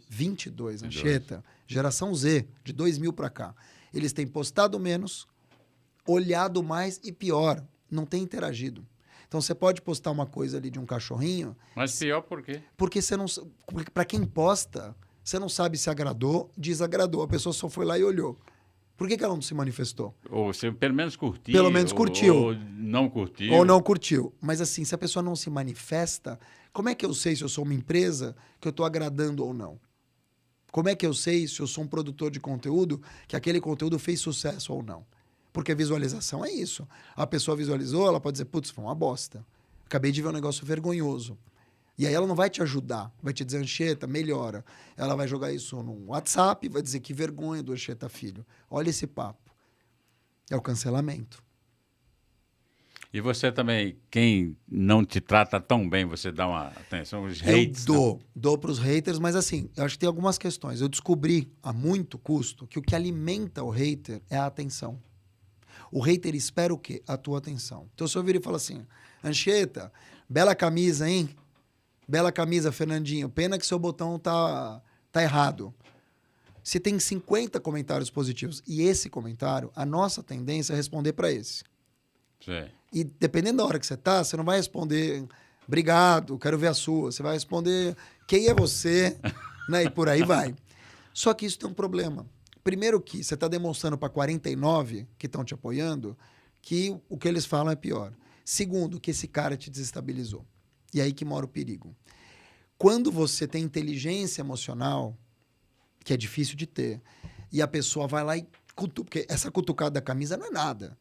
22, Anchieta. Geração Z, de 2000 para cá. Eles têm postado menos, olhado mais e pior, não tem interagido. Então você pode postar uma coisa ali de um cachorrinho. Mas pior por quê? Porque você não. Para quem posta, você não sabe se agradou, desagradou. A pessoa só foi lá e olhou. Por que ela não se manifestou? Ou você pelo menos curtiu. Pelo menos curtiu. Ou não curtiu. Ou não curtiu. Mas assim, se a pessoa não se manifesta, como é que eu sei se eu sou uma empresa que eu estou agradando ou não? Como é que eu sei se eu sou um produtor de conteúdo que aquele conteúdo fez sucesso ou não? Porque visualização é isso. A pessoa visualizou, ela pode dizer, putz, foi uma bosta. Acabei de ver um negócio vergonhoso. E aí ela não vai te ajudar, vai te dizer, Anchieta, melhora. Ela vai jogar isso no WhatsApp, vai dizer que vergonha do Anchieta Filho. Olha esse papo. É o cancelamento. E você também, quem não te trata tão bem, você dá uma atenção, os Eu hates. dou para os haters, mas assim, eu acho que tem algumas questões. Eu descobri a muito custo que o que alimenta o hater é a atenção. O hater espera o quê? A tua atenção. Então, se eu vir e falar assim, Anchieta, bela camisa, hein? Bela camisa, Fernandinho. Pena que seu botão tá errado. Se tem 50 comentários positivos e esse comentário, a nossa tendência é responder para esse. Sim. E dependendo da hora que você tá, você não vai responder obrigado, quero ver a sua. Você vai responder quem é você, né? E por aí vai. Só que isso tem um problema. Primeiro que você está demonstrando para 49 que estão te apoiando que o que eles falam é pior. Segundo, que esse cara te desestabilizou. E aí que mora o perigo. Quando você tem inteligência emocional, que é difícil de ter, e a pessoa vai lá e cutuca, porque essa cutucada da camisa não é nada.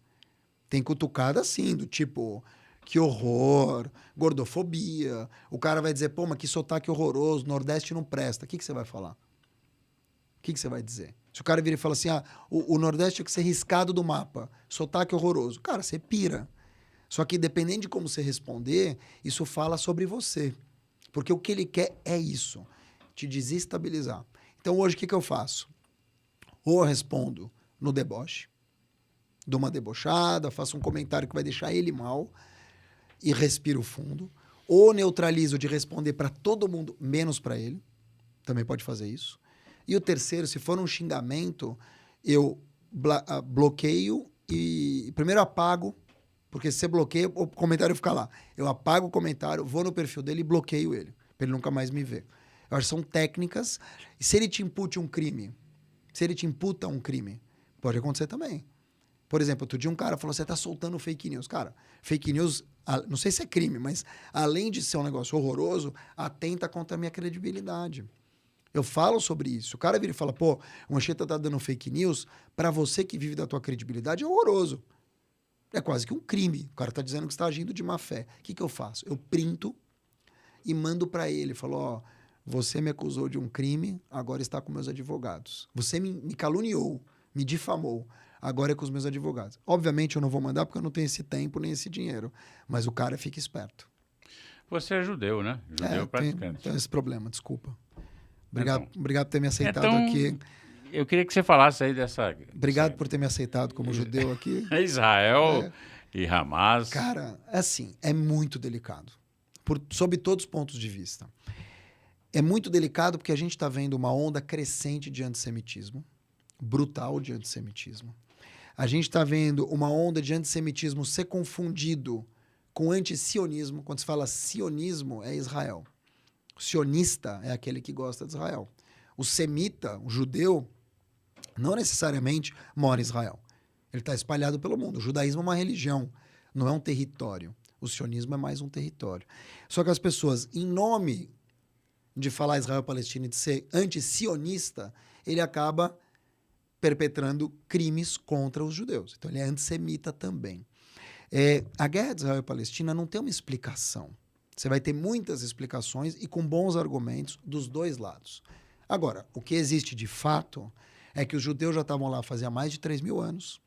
Tem cutucada assim, do tipo, que horror, gordofobia. O cara vai dizer, pô, mas que sotaque horroroso, Nordeste não presta. O que você vai falar? O que você vai dizer? Se o cara vira e fala assim, o Nordeste tinha que ser riscado do mapa, sotaque horroroso. Cara, você pira. Só que dependendo de como você responder, isso fala sobre você. Porque o que ele quer é isso, te desestabilizar. Então hoje o que eu faço? Ou eu respondo no deboche, dou uma debochada, faço um comentário que vai deixar ele mal e respiro fundo. Ou neutralizo de responder para todo mundo, menos para ele. Também pode fazer isso. E o terceiro, se for um xingamento, eu bloqueio e primeiro apago, porque se você bloqueia, o comentário fica lá. Eu apago o comentário, vou no perfil dele e bloqueio ele, para ele nunca mais me ver. Eu acho que são técnicas. E se ele te imputa um crime, pode acontecer também. Por exemplo, outro dia um cara falou, você tá soltando fake news. Cara, fake news, não sei se é crime, mas além de ser um negócio horroroso, atenta contra a minha credibilidade. Eu falo sobre isso. O cara vira e fala, pô, o Anchieta tá dando fake news, para você que vive da tua credibilidade é horroroso. É quase que um crime. O cara tá dizendo que você tá agindo de má fé. O que eu faço? Eu printo e mando para ele. Falo, ó, você me acusou de um crime, agora está com meus advogados. Você me caluniou, me difamou, agora é com os meus advogados. Obviamente eu não vou mandar porque eu não tenho esse tempo nem esse dinheiro, mas o cara fica esperto. Você é judeu, né? Judeu praticante. Tem esse problema, desculpa. Obrigado por ter me aceitado aqui. Eu queria que você falasse aí dessa... Obrigado por ter me aceitado como judeu aqui. Israel e Hamas. Cara, assim, é muito delicado. Sob todos os pontos de vista. É muito delicado porque a gente está vendo uma onda crescente de antissemitismo. Brutal de antissemitismo. A gente está vendo uma onda de antissemitismo ser confundido com antisionismo. Quando se fala sionismo, é Israel. O sionista é aquele que gosta de Israel. O semita, o judeu, não necessariamente mora em Israel. Ele está espalhado pelo mundo. O judaísmo é uma religião, não é um território. O sionismo é mais um território. Só que as pessoas, em nome de falar Israel-Palestina e de ser anti-sionista, ele acaba perpetrando crimes contra os judeus. Então ele é antissemita também. A guerra de Israel e Palestina não tem uma explicação. Você vai ter muitas explicações e com bons argumentos dos dois lados. Agora, o que existe de fato é que os judeus já estavam lá fazia mais de 3.000 anos,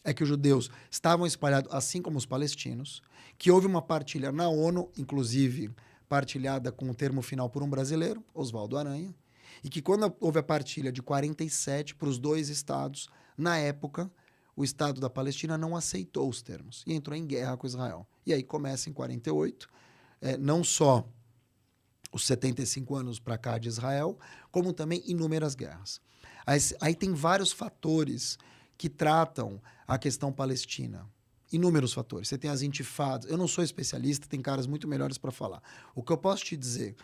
é que os judeus estavam espalhados, assim como os palestinos, que houve uma partilha na ONU, inclusive partilhada com o termo final por um brasileiro, Oswaldo Aranha, e que quando houve a partilha de 47 para os dois estados, na época, o Estado da Palestina não aceitou os termos e entrou em guerra com Israel. E aí começa em 48, não só os 75 anos para cá de Israel, como também inúmeras guerras. Aí tem vários fatores que tratam a questão palestina. Inúmeros fatores. Você tem as intifadas. Eu não sou especialista, tem caras muito melhores para falar. O que eu posso te dizer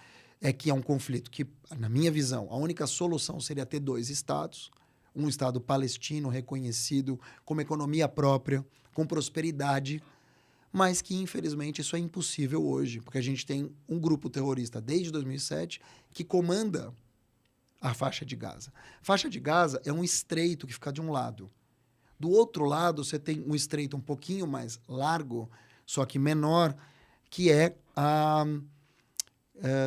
é que é um conflito que, na minha visão, a única solução seria ter dois estados. Um estado palestino reconhecido, com uma economia própria, com prosperidade, mas que, infelizmente, isso é impossível hoje, porque a gente tem um grupo terrorista desde 2007 que comanda a faixa de Gaza. Faixa de Gaza é um estreito que fica de um lado. Do outro lado, você tem um estreito um pouquinho mais largo, só que menor, que é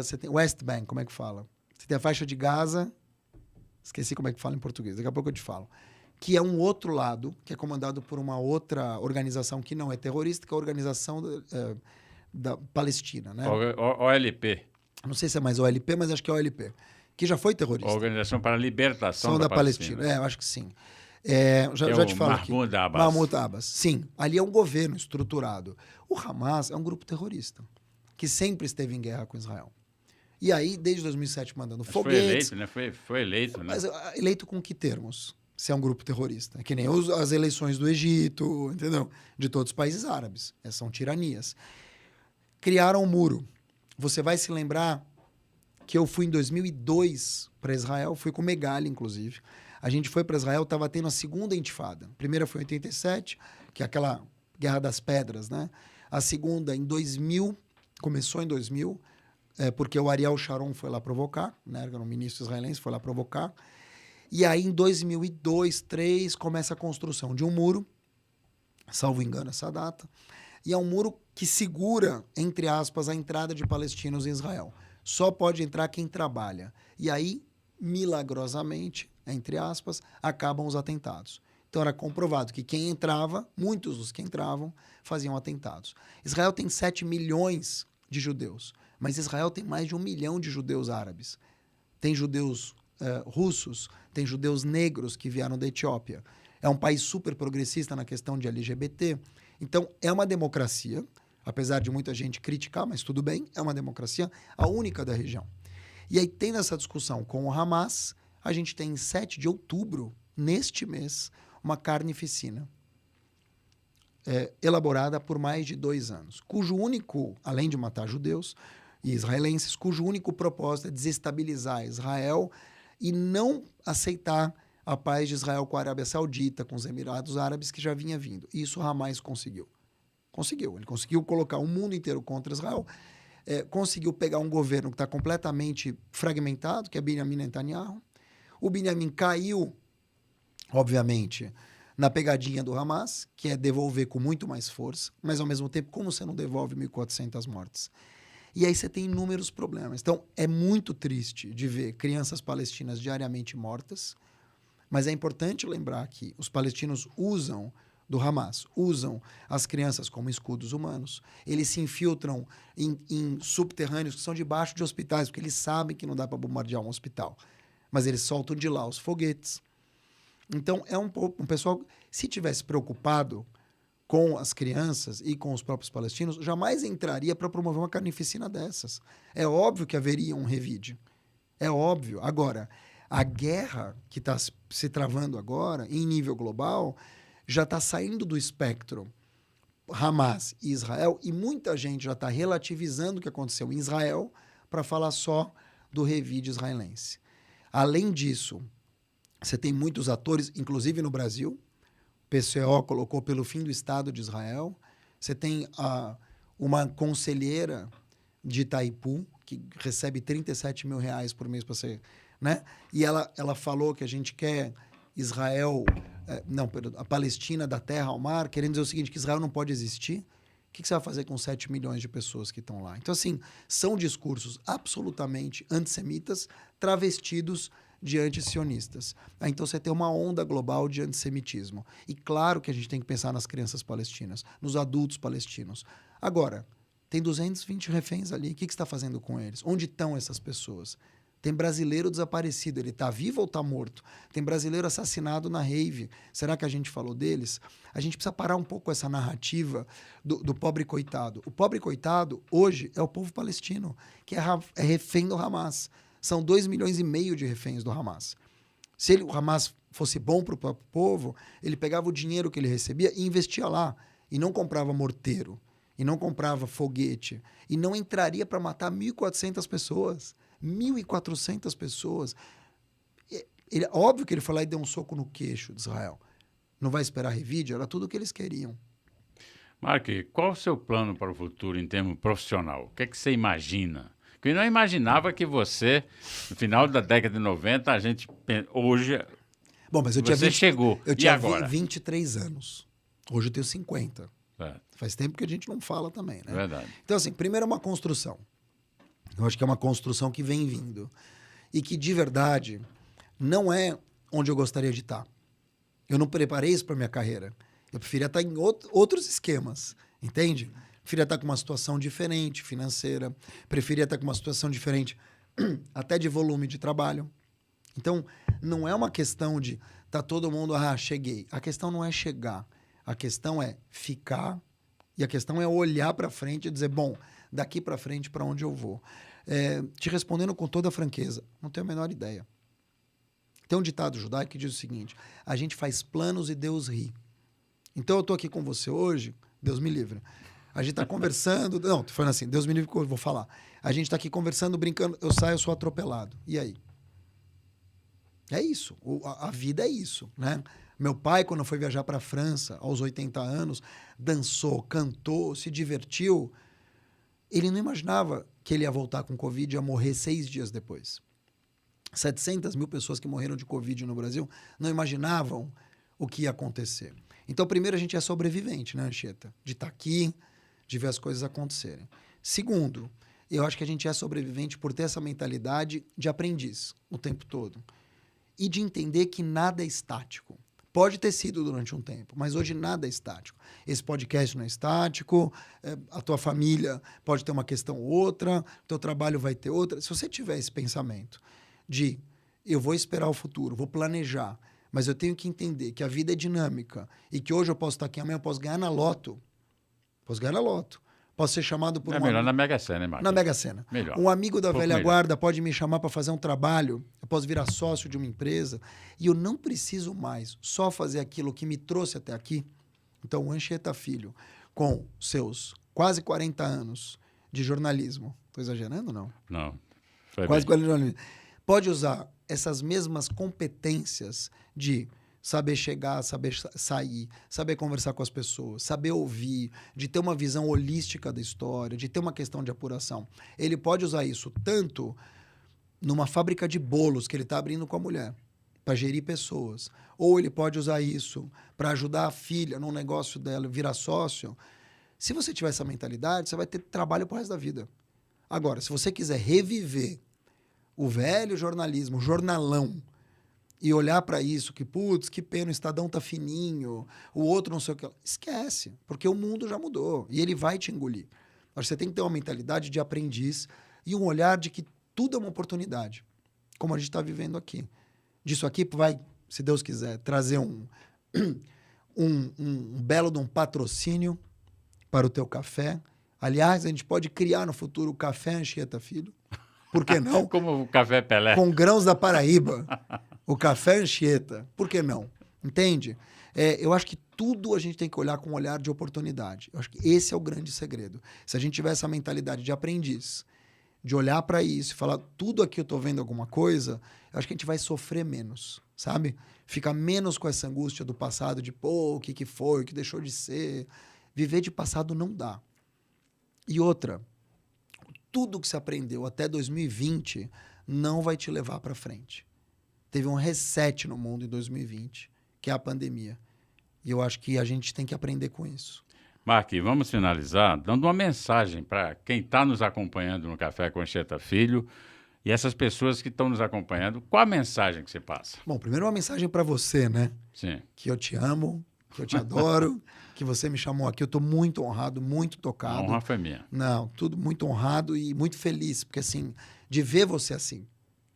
você tem West Bank, como é que fala? Você tem a faixa de Gaza, esqueci como é que fala em português, daqui a pouco eu te falo, que é um outro lado, que é comandado por uma outra organização que não é terrorista, que é a Organização da Palestina, né? OLP. Não sei se é mais OLP, mas acho que é OLP, que já foi terrorista. Organização para a Libertação da Palestina. Eu acho que sim. Já te falo aqui. Mahmoud Abbas. Sim, ali é um governo estruturado. O Hamas é um grupo terrorista, que sempre esteve em guerra com Israel. E aí, desde 2007, mandando foguetes... Foi eleito, né? Foi eleito, né? Mas eleito com que termos? Se é um grupo terrorista. É que nem as eleições do Egito, entendeu? De todos os países árabes. Essas são tiranias. Criaram um muro. Você vai se lembrar que eu fui em 2002 para Israel, fui com Megali, inclusive. A gente foi para Israel, estava tendo a segunda intifada. A primeira foi em 87, que é aquela Guerra das Pedras, né? A segunda, em 2000, começou em 2000, porque o Ariel Sharon foi lá provocar, né? Era um ministro israelense, foi lá provocar. E aí, em 2002, 2003, começa a construção de um muro, salvo engano essa data, e é um muro que segura, entre aspas, a entrada de palestinos em Israel. Só pode entrar quem trabalha. E aí, milagrosamente, entre aspas, acabam os atentados. Então era comprovado que quem entrava, muitos dos que entravam, faziam atentados. Israel tem 7 milhões de judeus, mas Israel tem mais de 1 milhão de judeus árabes. Tem judeus russos, tem judeus negros que vieram da Etiópia. É um país super progressista na questão de LGBT. Então, é uma democracia, apesar de muita gente criticar, mas tudo bem, é uma democracia, a única da região. E aí, tendo essa discussão com o Hamas, a gente tem em 7 de outubro, neste mês, uma carnificina elaborada por mais de 2 anos, cujo único, além de matar judeus e israelenses, cujo único propósito é desestabilizar Israel e não aceitar a paz de Israel com a Arábia Saudita, com os Emirados Árabes, que já vinha vindo. E isso Hamas conseguiu. Ele conseguiu colocar o mundo inteiro contra Israel, conseguiu pegar um governo que está completamente fragmentado, que é Benjamin Netanyahu. O Benjamin caiu, obviamente, na pegadinha do Hamas, que é devolver com muito mais força, mas ao mesmo tempo, como você não devolve 1.400 mortes? E aí você tem inúmeros problemas. Então, é muito triste de ver crianças palestinas diariamente mortas, mas é importante lembrar que os palestinos do Hamas, usam as crianças como escudos humanos. Eles se infiltram em subterrâneos que são debaixo de hospitais, porque eles sabem que não dá para bombardear um hospital. Mas eles soltam de lá os foguetes. Então, é um pessoal, se tivesse preocupado com as crianças e com os próprios palestinos, jamais entraria para promover uma carnificina dessas. É óbvio que haveria um revide. É óbvio. Agora, a guerra que está se travando agora, em nível global, já está saindo do espectro Hamas e Israel, e muita gente já está relativizando o que aconteceu em Israel para falar só do revide israelense. Além disso, você tem muitos atores, inclusive no Brasil, PCO colocou pelo fim do Estado de Israel. Você tem uma conselheira de Itaipu, que recebe 37 mil reais por mês para ser... Né? E ela falou que a gente quer Israel... a Palestina da terra ao mar, querendo dizer o seguinte, que Israel não pode existir. O que você vai fazer com 7 milhões de pessoas que estão lá? Então, assim, são discursos absolutamente antissemitas, travestidos de antisionistas. Então você tem uma onda global de antissemitismo. E claro que a gente tem que pensar nas crianças palestinas, nos adultos palestinos. Agora, tem 220 reféns ali, o que você está fazendo com eles? Onde estão essas pessoas? Tem brasileiro desaparecido, ele está vivo ou está morto? Tem brasileiro assassinado na rave. Será que a gente falou deles? A gente precisa parar um pouco essa narrativa do pobre coitado. O pobre coitado, hoje, é o povo palestino, que é refém do Hamas. São 2,5 milhões de reféns do Hamas. Se o Hamas fosse bom para o próprio povo, ele pegava o dinheiro que ele recebia e investia lá. E não comprava morteiro, e não comprava foguete, e não entraria para matar 1.400 pessoas. 1.400 pessoas. Óbvio que ele foi lá e deu um soco no queixo de Israel. Não vai esperar revide? Era tudo o que eles queriam. Mark, qual o seu plano para o futuro em termos profissional? O que é que você imagina? Porque eu não imaginava que você, no final da década de 90, hoje... Bom, mas você chegou. Eu tinha agora? 23 anos. Hoje eu tenho 50. É. Faz tempo que a gente não fala também, né? Verdade. Então, assim, primeiro é uma construção. Eu acho que é uma construção que vem vindo. E que, de verdade, não é onde eu gostaria de estar. Eu não preparei isso para minha carreira. Eu preferia estar em outros esquemas, entende? Preferia estar com uma situação diferente, financeira. Preferia estar com uma situação diferente, até de volume de trabalho. Então, não é uma questão de tá todo mundo, cheguei. A questão não é chegar. A questão é ficar. E a questão é olhar para frente e dizer, bom, daqui para frente, para onde eu vou? Te respondendo com toda a franqueza, não tenho a menor ideia. Tem um ditado judaico que diz o seguinte, a gente faz planos e Deus ri. Então, eu estou aqui com você hoje, Deus me livre. A gente está conversando... Não, tô falando assim, Deus me livre que eu vou falar. A gente está aqui conversando, brincando, eu saio, eu sou atropelado. E aí? É isso. A vida é isso, né? Meu pai, quando foi viajar para a França, aos 80 anos, dançou, cantou, se divertiu. Ele não imaginava que ele ia voltar com Covid e ia morrer 6 dias depois. 700 mil pessoas que morreram de Covid no Brasil não imaginavam o que ia acontecer. Então, primeiro, a gente é sobrevivente, né, Anchieta? De estar aqui, de ver as coisas acontecerem. Segundo, eu acho que a gente é sobrevivente por ter essa mentalidade de aprendiz o tempo todo. E de entender que nada é estático. Pode ter sido durante um tempo, mas hoje nada é estático. Esse podcast não é estático, a tua família pode ter uma questão ou outra, o teu trabalho vai ter outra. Se você tiver esse pensamento de eu vou esperar o futuro, vou planejar, mas eu tenho que entender que a vida é dinâmica e que hoje eu posso estar aqui, amanhã eu posso ganhar na loto. Posso ganhar na loto. Posso ser chamado por melhor na Mega Sena, hein, Marcos? Na Mega Sena. Melhor. Um amigo da velha melhor. guarda pode me chamar para fazer um trabalho, eu posso virar sócio de uma empresa e eu não preciso mais só fazer aquilo que me trouxe até aqui. Então, o Anchieta Filho, com seus quase 40 anos de jornalismo, estou exagerando ou não? Não, foi Quase bem. 40 anos de jornalismo. Pode usar essas mesmas competências de saber chegar, saber sair, saber conversar com as pessoas, saber ouvir, de ter uma visão holística da história, de ter uma questão de apuração. Ele pode usar isso tanto numa fábrica de bolos que ele está abrindo com a mulher, para gerir pessoas. Ou ele pode usar isso para ajudar a filha num negócio dela, virar sócio. Se você tiver essa mentalidade, você vai ter trabalho pro resto da vida. Agora, se você quiser reviver o velho jornalismo, o jornalão, e olhar para isso, que, putz, que pena, o Estadão tá fininho, o outro não sei o que. Esquece, porque o mundo já mudou e ele vai te engolir. Acho que você tem que ter uma mentalidade de aprendiz e um olhar de que tudo é uma oportunidade, como a gente está vivendo aqui. Disso aqui vai, se Deus quiser, trazer um belo de um patrocínio para o teu café. Aliás, a gente pode criar no futuro o Café Anchieta Filho. Por que não? Como o Café Pelé. Com grãos da Paraíba. O Café Anchieta. Por que não? Entende? Eu acho que tudo a gente tem que olhar com um olhar de oportunidade. Eu acho que esse é o grande segredo. Se a gente tiver essa mentalidade de aprendiz, de olhar para isso e falar, tudo aqui eu estou vendo alguma coisa, eu acho que a gente vai sofrer menos, sabe? Fica menos com essa angústia do passado, de, pô, o que foi, o que deixou de ser. Viver de passado não dá. E outra, tudo que você aprendeu até 2020 não vai te levar para frente. Teve um reset no mundo em 2020, que é a pandemia. E eu acho que a gente tem que aprender com isso. Mark, vamos finalizar dando uma mensagem para quem está nos acompanhando no Café com Anchieta Filho e essas pessoas que estão nos acompanhando. Qual a mensagem que você passa? Bom, primeiro uma mensagem para você, né? Sim. Que eu te amo, que eu te adoro, que você me chamou aqui. Eu estou muito honrado, muito tocado. A honra foi minha. Não, tudo muito honrado e muito feliz, porque assim, de ver você assim,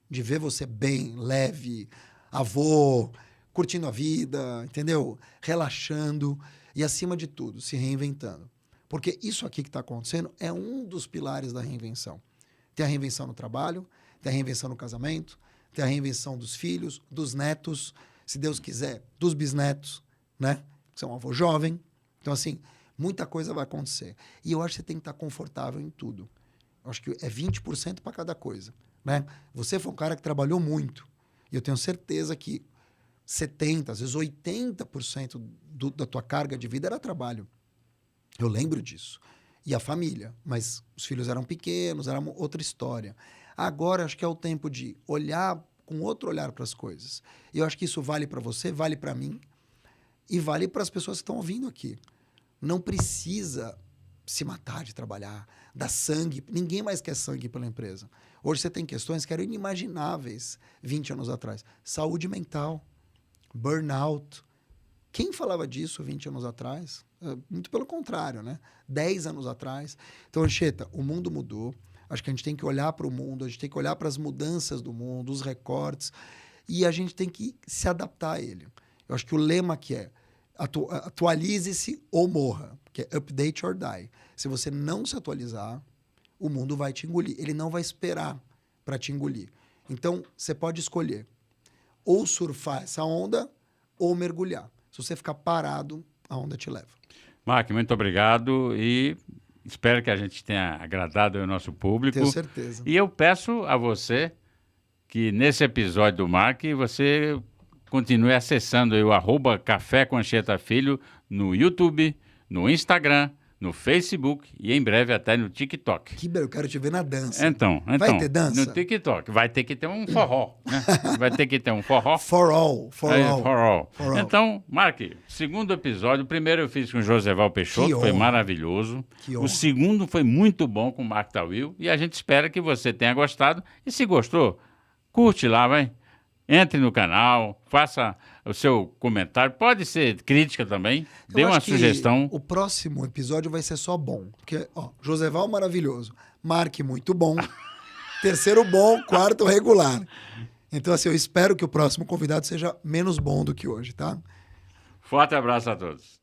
de ver você bem, leve, avô, curtindo a vida, entendeu? Relaxando e, acima de tudo, se reinventando. Porque isso aqui que está acontecendo é um dos pilares da reinvenção. Tem a reinvenção no trabalho, tem a reinvenção no casamento, tem a reinvenção dos filhos, dos netos, se Deus quiser, dos bisnetos, né? Você é um avô jovem. Então, assim, muita coisa vai acontecer. E eu acho que você tem que estar confortável em tudo. Eu acho que é 20% para cada coisa, né? Você foi um cara que trabalhou muito. E eu tenho certeza que 70%, às vezes 80% da tua carga de vida era trabalho. Eu lembro disso. E a família. Mas os filhos eram pequenos, era outra história. Agora, acho que é o tempo de olhar com outro olhar para as coisas. E eu acho que isso vale para você, vale para mim e vale para as pessoas que estão ouvindo aqui. Não precisa se matar de trabalhar, dar sangue. Ninguém mais quer sangue pela empresa. Hoje você tem questões que eram inimagináveis 20 anos atrás. Saúde mental, burnout. Quem falava disso 20 anos atrás? Muito pelo contrário, né? 10 anos atrás. Então, Anchieta, o mundo mudou. Acho que a gente tem que olhar para o mundo, a gente tem que olhar para as mudanças do mundo, os recortes, e a gente tem que se adaptar a ele. Eu acho que o lema aqui é atualize-se ou morra, que é update or die. Se você não se atualizar, o mundo vai te engolir. Ele não vai esperar para te engolir. Então, você pode escolher ou surfar essa onda ou mergulhar. Se você ficar parado, a onda te leva. Mark, muito obrigado e espero que a gente tenha agradado o nosso público. Tenho certeza. E eu peço a você que nesse episódio do Mark, você continue acessando aí o @Café com Anchieta Filho no YouTube, no Instagram, no Facebook e em breve até no TikTok. Eu quero te ver na dança. Então, Vai ter dança? No TikTok. Vai ter que ter um forró, né? Vai ter que ter um forró. For all. Forró. Então, Mark, segundo episódio, o primeiro eu fiz com o Joseval Peixoto, foi maravilhoso. O segundo foi muito bom com o Mark Tawil e a gente espera que você tenha gostado. E se gostou, curte lá, vai. Entre no canal, faça o seu comentário. Pode ser crítica também. Dê uma sugestão. O próximo episódio vai ser só bom. Porque, Joseval maravilhoso. Mark muito bom. Terceiro bom, quarto regular. Então, assim, eu espero que o próximo convidado seja menos bom do que hoje, tá? Forte abraço a todos.